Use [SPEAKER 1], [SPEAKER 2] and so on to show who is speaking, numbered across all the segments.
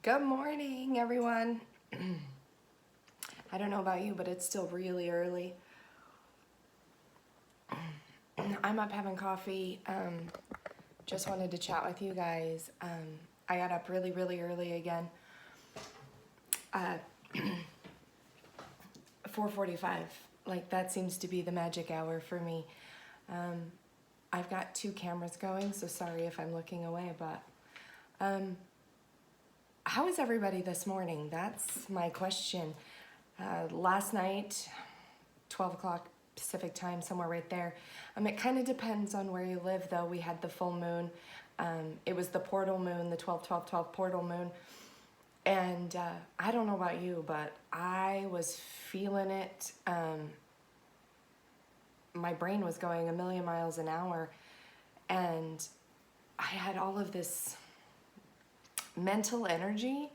[SPEAKER 1] Good morning, everyone. I don't know about you, but it's still really early. I'm up having coffee. Just wanted to chat with you guys. I got up really, really early again. 4:45. Like, that seems to be the magic hour for me. I've got two cameras going, so sorry if I'm looking away, but how is everybody this morning? That's my question. Last night, 12 o'clock Pacific time, somewhere right there. It kind of depends on where you live, though. We had the full moon. It was the portal moon, the 12-12-12 portal moon. And I don't know about you, but I was feeling it. My brain was going a million miles an hour. And I had all of this mental energy.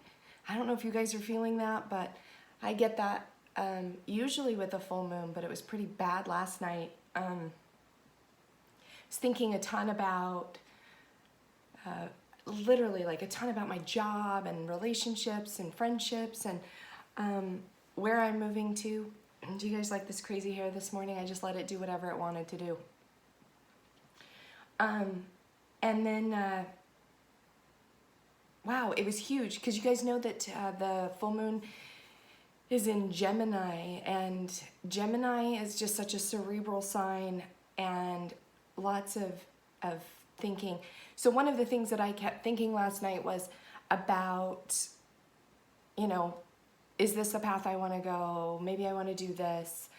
[SPEAKER 1] I don't know if you guys are feeling that, but I get that usually with a full moon, but it was pretty bad last night. I was thinking a ton about, literally like a ton about my job and relationships and friendships and where I'm moving to. Do you guys like this crazy hair this morning? I just let it do whatever it wanted to do. And then, wow, it was huge because you guys know that the full moon is in Gemini, and Gemini is just such a cerebral sign and lots of thinking. So one of the things that I kept thinking last night was about, is this a path I want to go? Maybe I want to do this.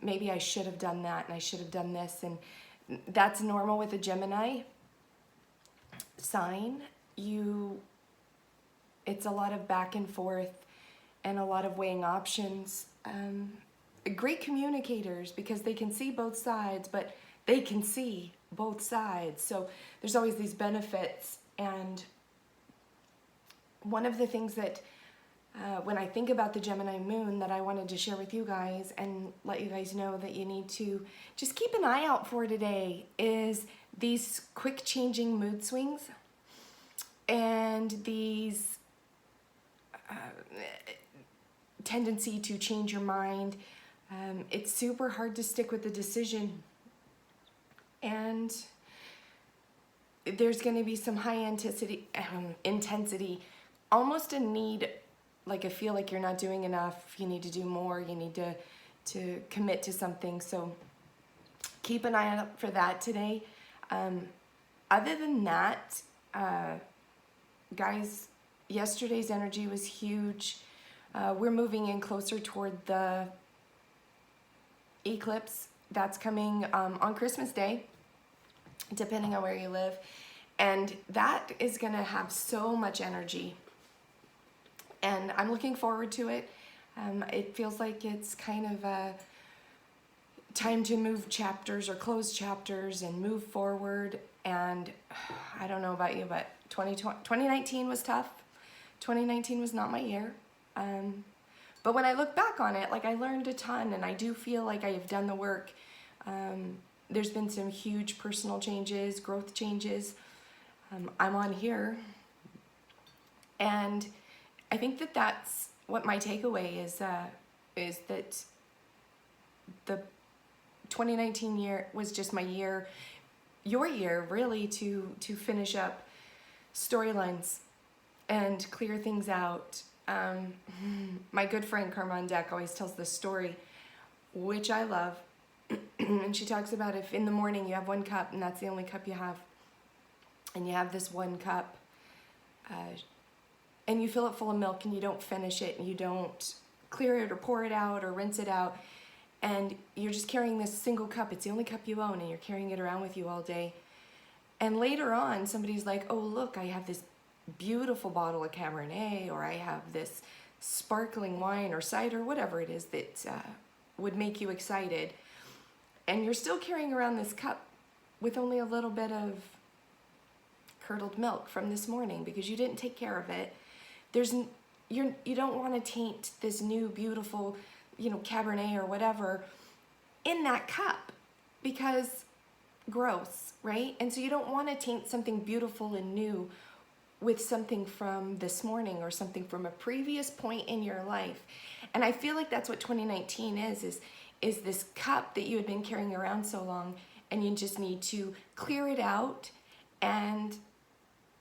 [SPEAKER 1] Maybe I should have done that and I should have done this. And that's normal with a Gemini sign. It's a lot of back and forth and a lot of weighing options. Great communicators because they can see both sides, but they can see both sides. So there's always these benefits. And one of the things that when I think about the Gemini moon that I wanted to share with you guys and let you guys know that you need to just keep an eye out for today is these quick changing mood swings and these tendency to change your mind. It's super hard to stick with the decision, and there's going to be some high intensity, almost a need, like a feel like you're not doing enough. You need to do more. You need to commit to something. So keep an eye out for that today. Other than that, guys, yesterday's energy was huge. We're moving in closer toward the eclipse that's coming on Christmas Day, depending on where you live. And that is going to have so much energy. And I'm looking forward to it. It feels like it's kind of a time to move chapters or close chapters and move forward. And I don't know about you, but 2019 was tough. 2019 was not my year. But when I look back on it, like, I learned a ton, and I do feel like I have done the work. There's been some huge personal changes, growth changes. I'm on here. And I think that that's what my takeaway is that the 2019 year was just my year, your year, really, to finish up storylines and clear things out. My good friend Morning Dec always tells this story, which I love. And she talks about if in the morning you have one cup and that's the only cup you have, and you have this one cup, and you fill it full of milk and you don't finish it and you don't clear it or pour it out or rinse it out, and you're just carrying this single cup. It's the only cup you own, and you're carrying it around with you all day. And later on, somebody's like, oh, look, I have this beautiful bottle of Cabernet, or I have this sparkling wine or cider, whatever it is that would make you excited. And you're still carrying around this cup with only a little bit of curdled milk from this morning because you didn't take care of it. You don't want to taint this new beautiful, Cabernet or whatever in that cup, because gross, right? And so you don't want to taint something beautiful and new with something from this morning or something from a previous point in your life. And I feel like that's what 2019 is this cup that you had been carrying around so long, and you just need to clear it out and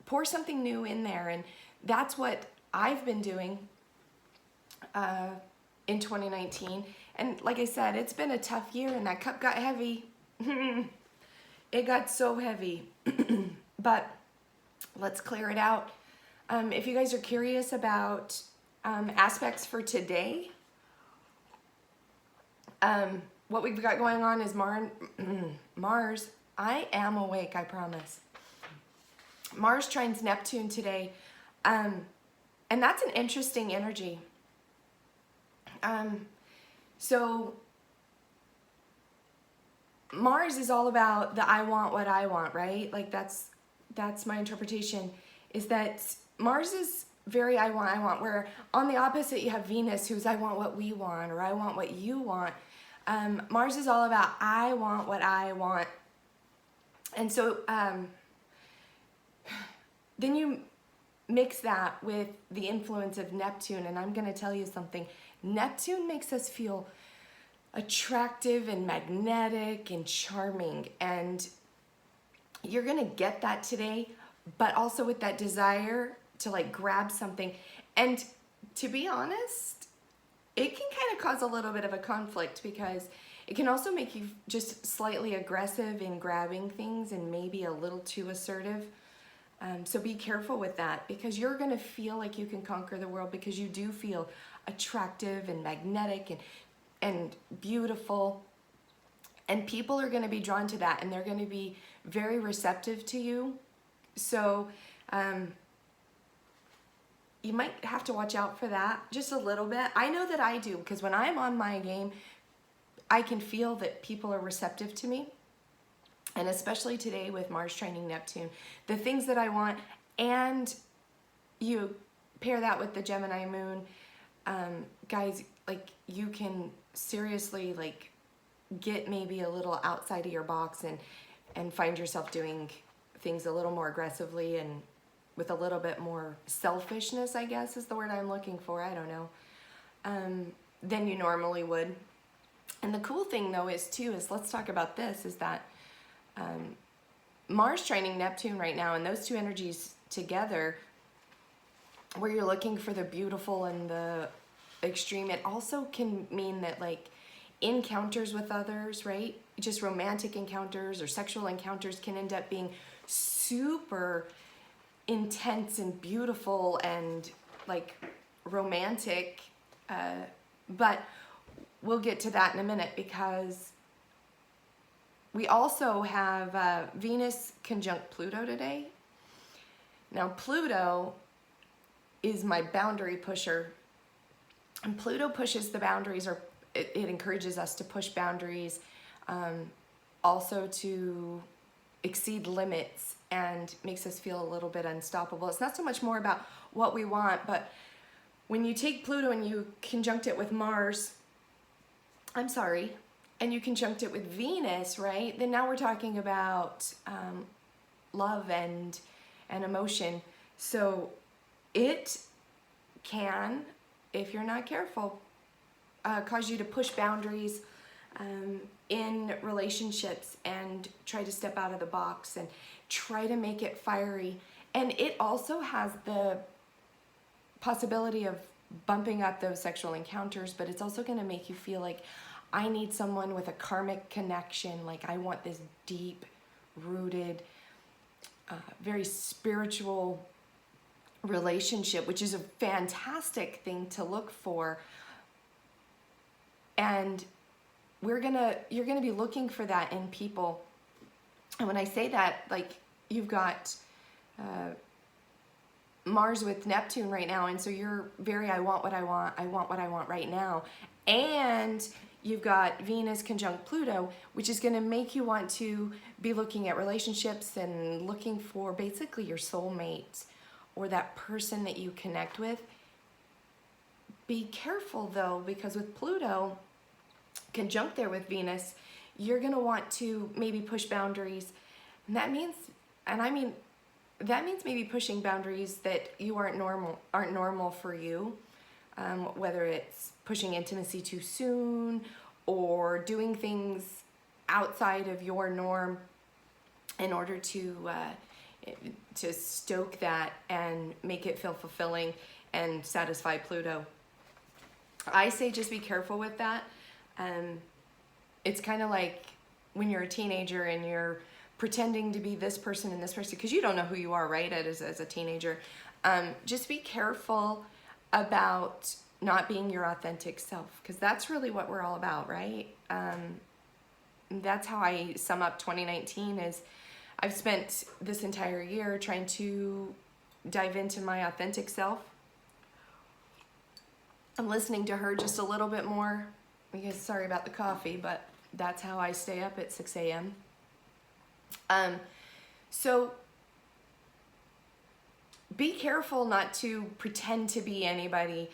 [SPEAKER 1] pour something new in there. And that's what I've been doing in 2019. And like I said, it's been a tough year, and that cup got heavy. It got so heavy. But let's clear it out. If you guys are curious about aspects for today, what we've got going on is Mars. I am awake, I promise. Mars trines Neptune today. And that's an interesting energy. So Mars is all about the I want what I want, right? Like that's my interpretation, is that Mars is very I want, where on the opposite you have Venus, who's I want what we want, or I want what you want. Mars is all about I want what I want. And so then you mix that with the influence of Neptune, and I'm going to tell you something. Neptune makes us feel attractive and magnetic and charming, and you're going to get that today, but also with that desire to like grab something. And to be honest, it can kind of cause a little bit of a conflict, because it can also make you just slightly aggressive in grabbing things and maybe a little too assertive. So be careful with that, because you're going to feel like you can conquer the world, because you do feel attractive and magnetic and beautiful. And people are going to be drawn to that, and they're going to be very receptive to you. So you might have to watch out for that just a little bit. I know that I do, because when I'm on my game, I can feel that people are receptive to me. And especially today with Mars trining Neptune, the things that I want, and you pair that with the Gemini moon, guys, like you can seriously like get maybe a little outside of your box and find yourself doing things a little more aggressively and with a little bit more selfishness, I guess is the word I'm looking for. I don't know, than you normally would. And the cool thing though is let's talk about this, is that Mars trining Neptune right now, and those two energies together, where you're looking for the beautiful and the extreme, it also can mean that like encounters with others, right? Just romantic encounters or sexual encounters can end up being super intense and beautiful and like romantic. But we'll get to that in a minute, because we also have Venus conjunct Pluto today. Now Pluto is my boundary pusher, and Pluto pushes the boundaries, or it encourages us to push boundaries, also to exceed limits, and makes us feel a little bit unstoppable. It's not so much more about what we want, but when you take Pluto and you conjunct it with Mars, and you conjunct it with Venus, right? Then now we're talking about love and emotion. So it can, if you're not careful, cause you to push boundaries in relationships and try to step out of the box and try to make it fiery. And it also has the possibility of bumping up those sexual encounters, but it's also going to make you feel like, I need someone with a karmic connection. Like I want this deep rooted, very spiritual relationship, which is a fantastic thing to look for. And you're gonna be looking for that in people. And when I say that, like you've got Mars with Neptune right now, and so you're very I want what I want right now. And you've got Venus conjunct Pluto, which is going to make you want to be looking at relationships and looking for basically your soulmate or that person that you connect with. Be careful though, because with Pluto conjunct there with Venus, you're going to want to maybe push boundaries. And that means, and I mean that means maybe pushing boundaries that you aren't normal for you, whether it's pushing intimacy too soon or doing things outside of your norm in order to stoke that and make it feel fulfilling and satisfy Pluto. I say just be careful with that. It's kind of like when you're a teenager and you're pretending to be this person and this person, because you don't know who you are, right, as a teenager. Just be careful about not being your authentic self, because that's really what we're all about, right? That's how I sum up 2019 is I've spent this entire year trying to dive into my authentic self. I'm listening to her just a little bit more because, sorry about the coffee, but that's how I stay up at 6 a.m. So be careful not to pretend to be anybody,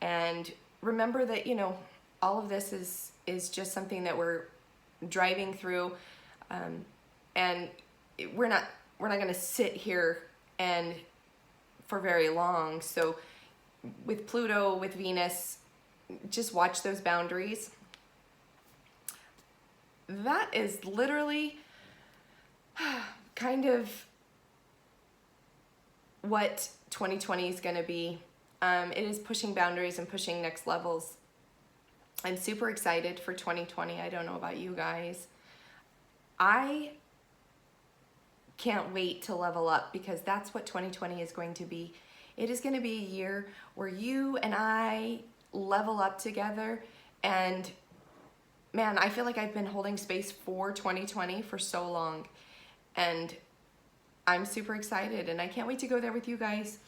[SPEAKER 1] and remember that, all of this is just something that we're driving through, and we're not going to sit here and for very long. So with Pluto, with Venus, just watch those boundaries. That is literally kind of what 2020 is going to be. It is pushing boundaries and pushing next levels. I'm super excited for 2020. I don't know about you guys. I can't wait to level up, because that's what 2020 is going to be. It is going to be a year where you and I level up together. And man, I feel like I've been holding space for 2020 for so long. And I'm super excited, and I can't wait to go there with you guys.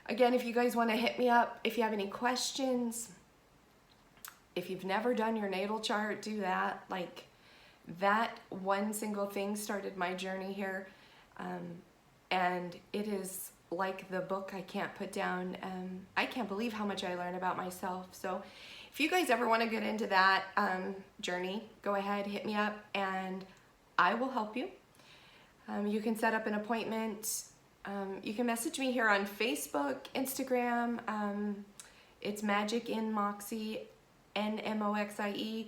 [SPEAKER 1] Again, if you guys want to hit me up, if you have any questions, if you've never done your natal chart, do that. Like, that one single thing started my journey here. And it is like the book I can't put down. I can't believe how much I learned about myself. So if you guys ever want to get into that journey, go ahead, hit me up, and I will help you. You can set up an appointment. You can message me here on Facebook, Instagram. It's Magic in Moxie, NMOXIE,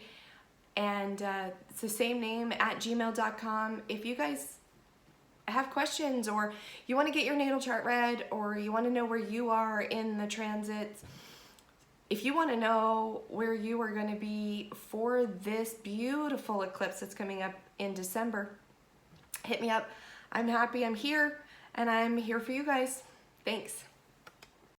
[SPEAKER 1] and it's the same name at gmail.com. If you guys have questions, or you want to get your natal chart read, or you want to know where you are in the transits, if you want to know where you are going to be for this beautiful eclipse that's coming up in December, hit me up. I'm happy I'm here, and I'm here for you guys. Thanks.